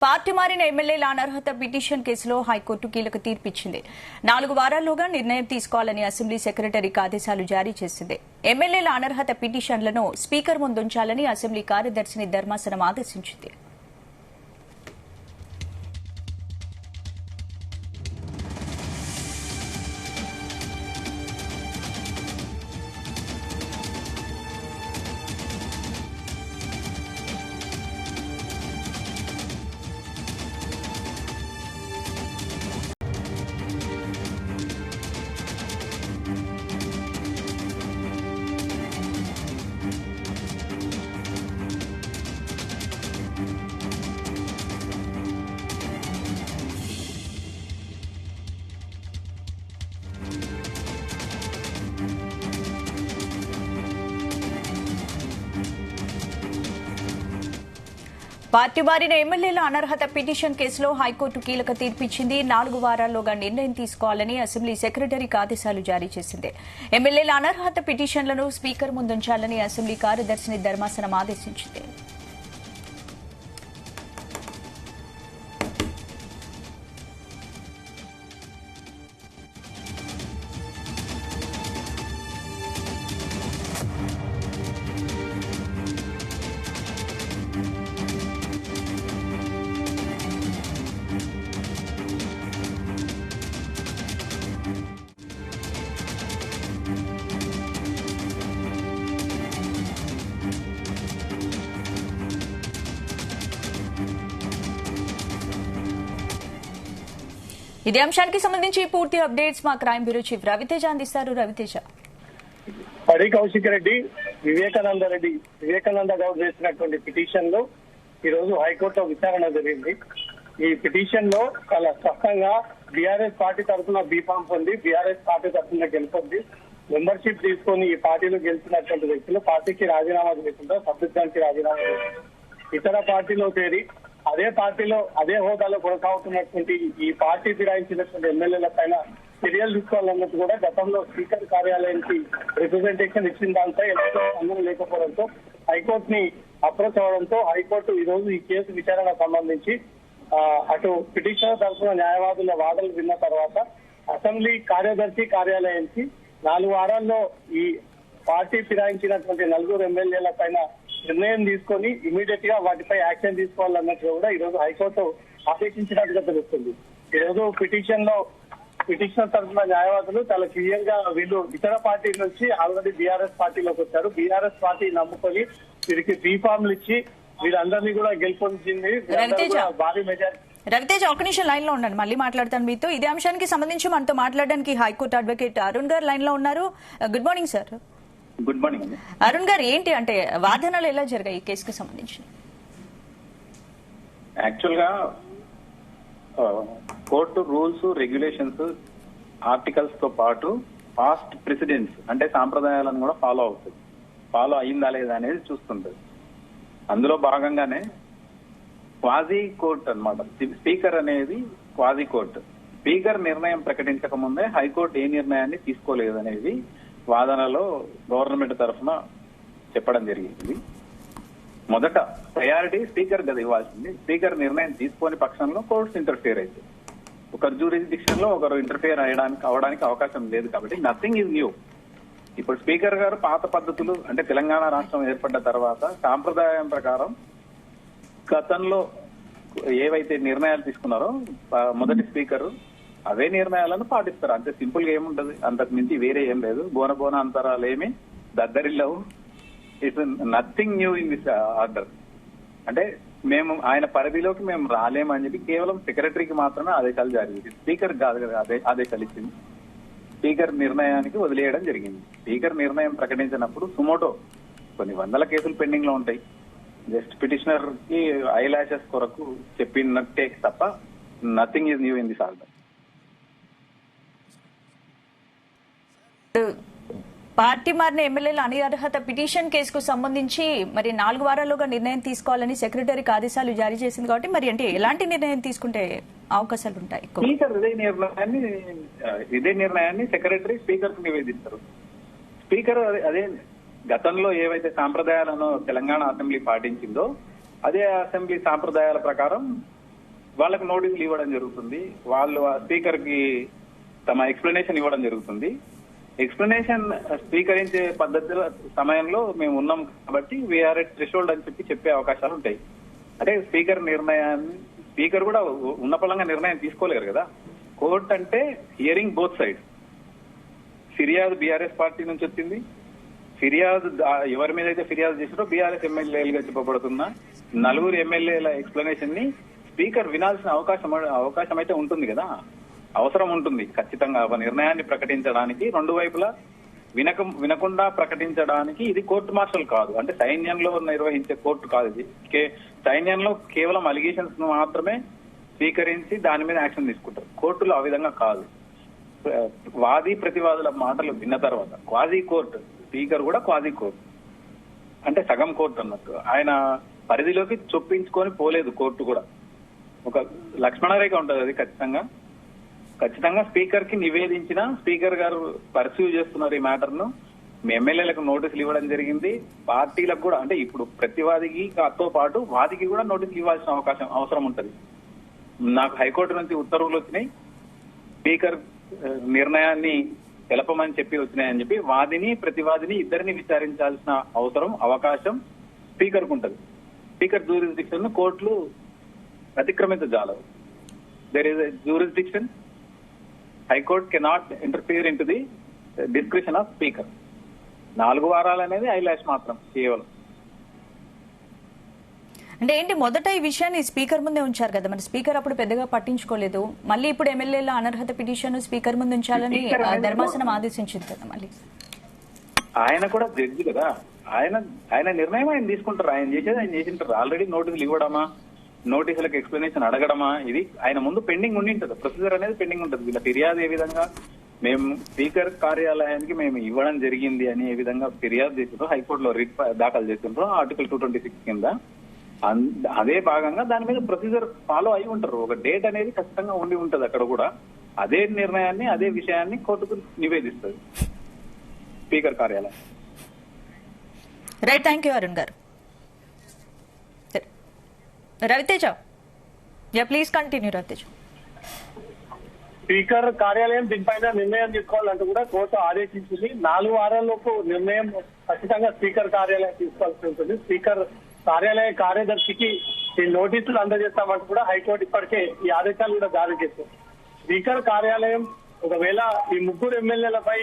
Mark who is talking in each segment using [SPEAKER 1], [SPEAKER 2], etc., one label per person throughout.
[SPEAKER 1] Party మారిన ఎమ్మెల్యేల అనర్హత పిటిషన్ కేసులో హైకోర్టు కీలక తీర్పిచ్చింది. 4 వారాల్లోగా నిర్ణయం తీసుకోవాలని అసెంబ్లీ సెక్రటరీకి ఆదేశాలు జారీ చేసింది. ఎమ్మెల్యేల అనర్హత పిటిషన్లను స్పీకర్ ముందుంచాలని అసెంబ్లీ కార్యదర్శిని ధర్మాసనం ఆదేశించింది. పార్టీ మారిన ఎమ్మెల్యేల అనర్హత పిటిషన్ కేసులో హైకోర్టు కీలక తీర్పిచ్చింది. 4 వారాల్లోగా నిర్ణయం తీసుకోవాలని అసెంబ్లీ సెక్రటరీకి ఆదేశాలు జారీ చేసింది. ఎమ్మెల్యేల అనర్హత పిటిషన్లను స్పీకర్ ముందుంచాలని అసెంబ్లీ కార్యదర్శిని ధర్మాసనం ఆదేశించింది. ఇదే అంశానికి సంబంధించి పూర్తి అప్డేట్స్ మా క్రైమ్ బ్యూరో చీఫ్ రవితేజ అందిస్తారు. రవితేజ.
[SPEAKER 2] పడి కౌశిక్ రెడ్డి, వివేకానంద గౌడ్ వేసినటువంటి పిటిషన్ లో ఈ రోజు హైకోర్టులో విచారణ జరిగింది. ఈ పిటిషన్ లో చాలా స్పష్టంగా బీఆర్ఎస్ పార్టీ తరఫున బీఫామ్ పొంది బీఆర్ఎస్ పార్టీ తరఫున గెలుపొంది మెంబర్షిప్ తీసుకొని ఈ పార్టీలో గెలిచినటువంటి వ్యక్తులు పార్టీకి రాజీనామా చేయకుండా సభ్యత్వానికి రాజీనామా చేశారు. ఇతర పార్టీలో చేరి అదే పార్టీలో అదే హోదాలో కొనసాగుతున్నటువంటి ఈ పార్టీ ఫిరాయించినటువంటి ఎమ్మెల్యేల పైన చర్యలు తీసుకోవాలన్నట్టు కూడా గతంలో స్పీకర్ కార్యాలయానికి రిప్రజెంటేషన్ ఇచ్చిన దాంతో అందరూ లేకపోవడంతో హైకోర్టుని అప్రోచ్ అవడంతో హైకోర్టు ఈ రోజు ఈ కేసు విచారణ సంబంధించి అటు పిటిషనర్ తరఫున న్యాయవాదుల వాదనలు విన్న తర్వాత అసెంబ్లీ కార్యదర్శి కార్యాలయానికి 4 వారాల్లో ఈ పార్టీ ఫిరాయించినటువంటి 4 ఎమ్మెల్యేల పైన నిర్ణయం తీసుకొని ఇమీడియట్ గా వాటిపై యాక్షన్ తీసుకోవాలన్నట్టుగా కూడా ఈ రోజు హైకోర్టు ఆదేశించినట్టుగా తెలుస్తుంది. ఈ రోజు పిటిషనర్ తరఫున న్యాయవాదులు చాలా క్లియర్ గా వీళ్ళు ఇతర పార్టీ నుంచి ఆల్రెడీ బీఆర్ఎస్ పార్టీలోకి వచ్చారు. బీఆర్ఎస్ పార్టీ నమ్ముకొని వీరికి బీఫామ్లు ఇచ్చి వీళ్ళందరినీ కూడా గెలుపొందింది. భారీ మెజారిటీ.
[SPEAKER 1] రవితేజ, ఒక నిమిషం లైన్ లో ఉండండి, మళ్ళీ మాట్లాడతాను మీతో. ఇదే అంశానికి సంబంధించి మనతో మాట్లాడడానికి హైకోర్టు అడ్వకేట్ అరుణ్ గారు లైన్ లో ఉన్నారు. Good morning sir.
[SPEAKER 3] Good morning అండి.
[SPEAKER 1] అరుణ్ గారు, ఏంటి అంటే వాదనలు ఎలా జరిగాయి ఈ కేసుకి సంబంధించి?
[SPEAKER 3] యాక్చువల్ గా కోర్టు రూల్స్, రెగ్యులేషన్స్, ఆర్టికల్స్ తో పాటు పాస్ట్ ప్రెసిడెంట్స్ అంటే సాంప్రదాయాలను కూడా ఫాలో అయిందా లేదా అనేది చూస్తుంటది. అందులో భాగంగానే క్వాజీ కోర్టు అన్నమాట. స్పీకర్ అనేది క్వాజీ కోర్టు. స్పీకర్ నిర్ణయం ప్రకటించక ముందే హైకోర్టు ఏ నిర్ణయాన్ని తీసుకోలేదనేది వాదనలో గవర్నమెంట్ తరఫున చెప్పడం జరిగింది. మొదట ప్రయారిటీ స్పీకర్ గది ఇవ్వాల్సింది. స్పీకర్ నిర్ణయం తీసుకోని పక్షంలో కోర్ట్స్ ఇంటర్ఫియర్ అయితే ఒకరు జ్యూరిస్డిక్షన్ లో ఒకరు ఇంటర్ఫియర్ అవడానికి అవకాశం లేదు. కాబట్టి నథింగ్ ఈజ్ న్యూ. ఇప్పుడు స్పీకర్ గారు పాత పద్ధతులు అంటే తెలంగాణ రాష్ట్రం ఏర్పడ్డ తర్వాత సాంప్రదాయం ప్రకారం గతంలో ఏవైతే నిర్ణయాలు తీసుకున్నారో మొదటి స్పీకర్ అవే నిర్ణయాలను పాటిస్తారు. అంతే సింపుల్ గా ఏముంటది, అంతకు మించి వేరే ఏం లేదు. బోన అంతరాలు ఏమి దద్దరిల్లవు. It's nothing new in this order. అంటే మేము ఆయన పరిధిలోకి మేము రాలేమని చెప్పి కేవలం సెక్రటరీకి మాత్రమే ఆదేశాలు జారీ చేసింది. స్పీకర్ కాదు కదా ఆదేశాలు ఇచ్చింది. స్పీకర్ నిర్ణయానికి వదిలేయడం జరిగింది. స్పీకర్ నిర్ణయం ప్రకటించినప్పుడు సుమోటో కొన్ని వందల కేసులు పెండింగ్ లో ఉంటాయి. జస్ట్ పిటిషనర్ కి ఐలాషెస్ కొరకు చెప్పినట్టే తప్ప nothing is new in this order.
[SPEAKER 1] Party మారిన ఎమ్మెల్యేల అనర్హత పిటిషన్ కేసుకు సంబంధించి మరి 4 వారాల్లోగా నిర్ణయం తీసుకోవాలని సెక్రటరీకి ఆదేశాలు జారీ చేసింది. కాబట్టి మరి అంటే ఎలాంటి నిర్ణయం తీసుకుంటే అవకాశాలు ఉంటాయి?
[SPEAKER 3] స్పీకర్ ఇదే నిర్ణయాన్ని సెక్రటరీ స్పీకర్ కు నివేదిస్తారు. స్పీకర్ అదే గతంలో ఏవైతే సాంప్రదాయాలను తెలంగాణ అసెంబ్లీ పాటించిందో అదే అసెంబ్లీ సాంప్రదాయాల ప్రకారం వాళ్ళకు నోటీసులు ఇవ్వడం జరుగుతుంది. వాళ్ళు స్పీకర్ కి తమ ఎక్స్ప్లెనేషన్ ఇవ్వడం జరుగుతుంది. ఎక్స్ప్లెనేషన్ స్వీకరించే పద్ధతిలో సమయంలో మేము ఉన్నాం కాబట్టి వీఆర్ ఎట్ థ్రెషోల్డ్ అని చెప్పే అవకాశాలు ఉంటాయి. అంటే స్పీకర్ కూడా ఉన్నపళంగా నిర్ణయం తీసుకోలేరు కదా. కోర్టు అంటే హియరింగ్ బోత్ సైడ్స్. ఫిర్యాదు బీఆర్ఎస్ పార్టీ నుంచి వచ్చింది. ఫిర్యాదు ఎవరి మీద అయితే ఫిర్యాదు చేసినో బీఆర్ఎస్ ఎమ్మెల్యేలుగా చెప్పబడుతున్న 4 ఎమ్మెల్యేల ఎక్స్ప్లెనేషన్ ని స్పీకర్ వినాల్సిన అవకాశం అయితే ఉంటుంది కదా, అవసరం ఉంటుంది ఖచ్చితంగా. ఒక నిర్ణయాన్ని ప్రకటించడానికి రెండు వైపులా వినకుండా ప్రకటించడానికి ఇది కోర్టు మార్షల్ కాదు. అంటే సైన్యంలో నిర్వహించే కోర్టు కాదు ఇది. సైన్యంలో కేవలం అలిగేషన్స్ మాత్రమే స్వీకరించి దాని మీద యాక్షన్ తీసుకుంటారు. కోర్టులో ఆ విధంగా కాదు. వాది ప్రతివాదుల మాటలు విన్న తర్వాత క్వాజీ కోర్టు, స్పీకర్ కూడా క్వాజీ కోర్టు, అంటే సగం కోర్టు అన్నట్టు. ఆయన పరిధిలోకి చొప్పించుకొని పోలేదు కోర్టు కూడా. ఒక లక్ష్మణరేఖ ఉంటుంది అది ఖచ్చితంగా స్పీకర్ కి నివేదించిన స్పీకర్ గారు పర్సీవ్ చేస్తున్నారు ఈ మ్యాటర్ ను. ఎమ్మెల్యేలకు నోటీసులు ఇవ్వడం జరిగింది. పార్టీలకు కూడా, అంటే ఇప్పుడు ప్రతివాదికి తో పాటు వాదికి కూడా నోటీసులు ఇవ్వాల్సిన అవసరం ఉంటుంది. నాకు హైకోర్టు నుంచి ఉత్తర్వులు వచ్చినాయి, స్పీకర్ నిర్ణయాన్ని తెలపమని చెప్పి వచ్చినాయని చెప్పి వాదిని ప్రతివాదిని ఇద్దరిని విచారించాల్సిన అవకాశం స్పీకర్ కు ఉంటుంది. స్పీకర్ జ్యూరిస్డిక్షన్ ను కోర్టులు అతిక్రమించజాలవు. There is a jurisdiction. High court cannot interfere into the description of speaker. 4 వారాలు అనేది ఐలాష్ మాత్రం కేవలం.
[SPEAKER 1] అంటే ఏంటి, మొదట ఈ విషయాన్ని స్పీకర్ ముందే ఉంచారు కదా, మరి స్పీకర్ అప్పుడు పెద్దగా పట్టించుకోలేదు. మళ్ళీ ఇప్పుడు ఎమ్మెల్యేల అనర్హత పిటిషన్ స్పీకర్ ముందు ఉంచాలని ధర్మాసనం ఆదేశించింది కదా. మళ్ళీ
[SPEAKER 3] ఆయన కూడా జడ్జి కదా, ఆయన నిర్ణయం ఆయన తీసుకుంటారు. ఆయన చేసింటారు. ఆల్రెడీ నోటీసులు ఇవ్వడమా, నోటీసులకు ఎక్స్ప్లెనేషన్ అడగడమా, ఇది ఆయన ముందు పెండింగ్ ఉండి ఉంటుంది. ప్రొసీజర్ అనేది పెండింగ్ ఉంటుంది. వీళ్ళ ఫిర్యాదు ఏ విధంగా మేము స్పీకర్ కార్యాలయానికి మేము ఇవ్వడం జరిగింది అని ఏ విధంగా ఫిర్యాదు చేసిండ్రో, హైకోర్టులో రిట్ దాఖలు చేసిండ్రో ఆర్టికల్ 226 కింద, అదే భాగంగా దాని మీద ప్రొసీజర్ ఫాలో అయి ఉంటారు. ఒక డేట్ అనేది ఖచ్చితంగా ఉండి ఉంటది అక్కడ కూడా. అదే నిర్ణయాన్ని, అదే విషయాన్ని కోర్టుకు నివేదిస్తుంది స్పీకర్ కార్యాలయం.
[SPEAKER 1] Right, thank you Arun garu. Raviteja, please continue. Raviteja,
[SPEAKER 2] speaker కార్యాలయం దీనిపైన నిర్ణయం తీసుకోవాలంటూ కూడా కోర్టు ఆదేశించింది. 4 వారాల్లోపు నిర్ణయం ఖచ్చితంగా స్పీకర్ కార్యాలయం తీసుకోవాల్సి ఉంటుంది. స్పీకర్ కార్యాలయ కార్యదర్శికి ఈ నోటీసులు అందజేస్తామంటూ కూడా హైకోర్టు ఇప్పటికే ఈ ఆదేశాలు కూడా జారీ చేసింది. స్పీకర్ కార్యాలయం ఒకవేళ ఈ 3 ఎమ్మెల్యేలపై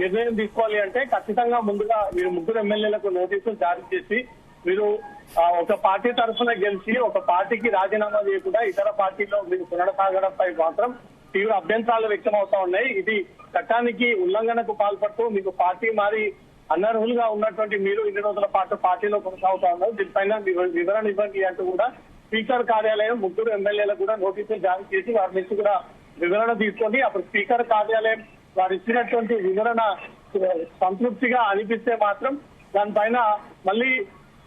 [SPEAKER 2] నిర్ణయం తీసుకోవాలి అంటే ఖచ్చితంగా ముందుగా మీరు 3 ఎమ్మెల్యేలకు నోటీసులు జారీ చేసి, మీరు ఒక పార్టీ తరఫున గెలిచి ఒక పార్టీకి రాజీనామా చేయకుండా ఇతర పార్టీలో మీరు కొనసాగడంపై మాత్రం తీవ్ర అభ్యంతరాలు వ్యక్తం అవుతా ఉన్నాయి. ఇది చట్టానికి ఉల్లంఘనకు పాల్పడుతూ మీకు పార్టీ మారి అనర్హులుగా ఉన్నటువంటి మీరు ఇన్ని రోజుల పాటు పార్టీలో కొనసాగుతా ఉన్నారు. దీనిపైన వివరణ ఇవ్వండి అంటూ కూడా స్పీకర్ కార్యాలయం 3 ఎమ్మెల్యేలకు కూడా నోటీసులు జారీ చేసి వారి నుంచి కూడా వివరణ తీసుకొని, అప్పుడు స్పీకర్ కార్యాలయం వారు ఇచ్చినటువంటి వివరణ సంతృప్తిగా అనిపిస్తే మాత్రం దానిపైన మళ్ళీ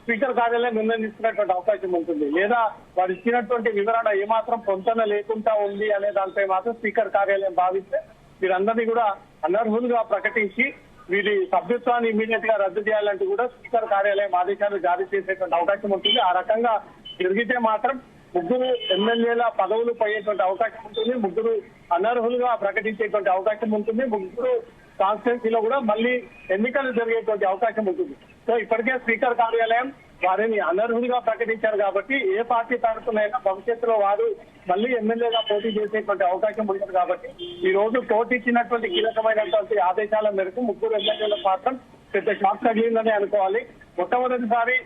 [SPEAKER 2] స్పీకర్ కార్యాలయం నిర్ణయం తీసుకునేటువంటి అవకాశం ఉంటుంది. లేదా వారు ఇచ్చినటువంటి వివరణ ఏమాత్రం పొంతన లేకుండా ఉంది అనే దానిపై మాత్రం స్పీకర్ కార్యాలయం భావిస్తే వీరందరినీ కూడా అనర్హులుగా ప్రకటించి వీరి సభ్యత్వాన్ని ఇమీడియట్ గా రద్దు చేయాలంటూ కూడా స్పీకర్ కార్యాలయం ఆదేశాలు జారీ చేసేటువంటి అవకాశం ఉంటుంది. ఆ రకంగా జరిగితే మాత్రం 3 ఎమ్మెల్యేల పదవులు పోయేటువంటి అవకాశం ఉంటుంది. 3 అనర్హులుగా ప్రకటించేటువంటి అవకాశం ఉంటుంది. 3 కాన్స్టిట్యున్సీలో కూడా మళ్ళీ ఎన్నికలు జరిగేటువంటి అవకాశం ఉంటుంది. సో ఇప్పటికే స్పీకర్ కార్యాలయం వారిని అనర్హులుగా ప్రకటించారు కాబట్టి ఏ పార్టీ తరఫునైనా భవిష్యత్తులో వారు మళ్ళీ ఎమ్మెల్యేగా పోటీ చేసేటువంటి అవకాశం ఉంటుంది. కాబట్టి ఈ రోజు కోర్టు ఇచ్చినటువంటి కీలకమైనటువంటి ఆదేశాల మేరకు 3 ఎమ్మెల్యేల మాత్రం పెద్ద షాక్ తగిలిందని అనుకోవాలి. మొట్టమొదటిసారి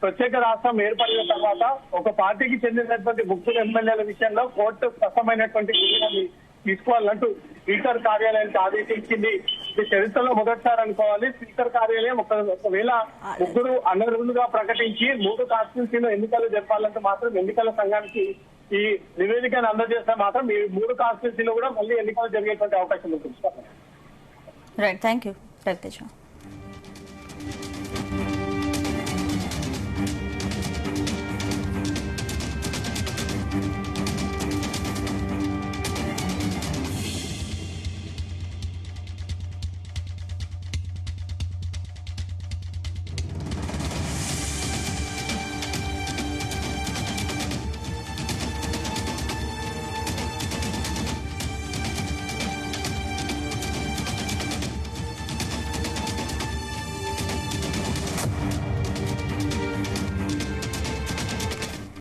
[SPEAKER 2] ప్రత్యేక రాష్ట్రం ఏర్పడిన తర్వాత ఒక పార్టీకి చెందినటువంటి 3 ఎమ్మెల్యేల విషయంలో కోర్టు స్పష్టమైనటువంటి నిర్ణయాన్ని తీసుకోవాలంటూ స్పీకర్ కార్యాలయానికి ఆదేశించింది. ఇది చరిత్రలో మొదటిసారి అనుకోవాలి. స్పీకర్ కార్యాలయం ఒకవేళ 3 అనర్హులుగా ప్రకటించి 3 కాన్స్టిట్యున్సీలో ఎన్నికలు జరపాలంటే మాత్రం ఎన్నికల సంఘానికి ఈ నివేదికను అందజేస్తే మాత్రం ఈ 3 కాన్స్టిట్యున్సీలో కూడా మళ్ళీ ఎన్నికలు జరిగేటువంటి అవకాశం ఉంటుంది.
[SPEAKER 1] Right, thank you Raviteja.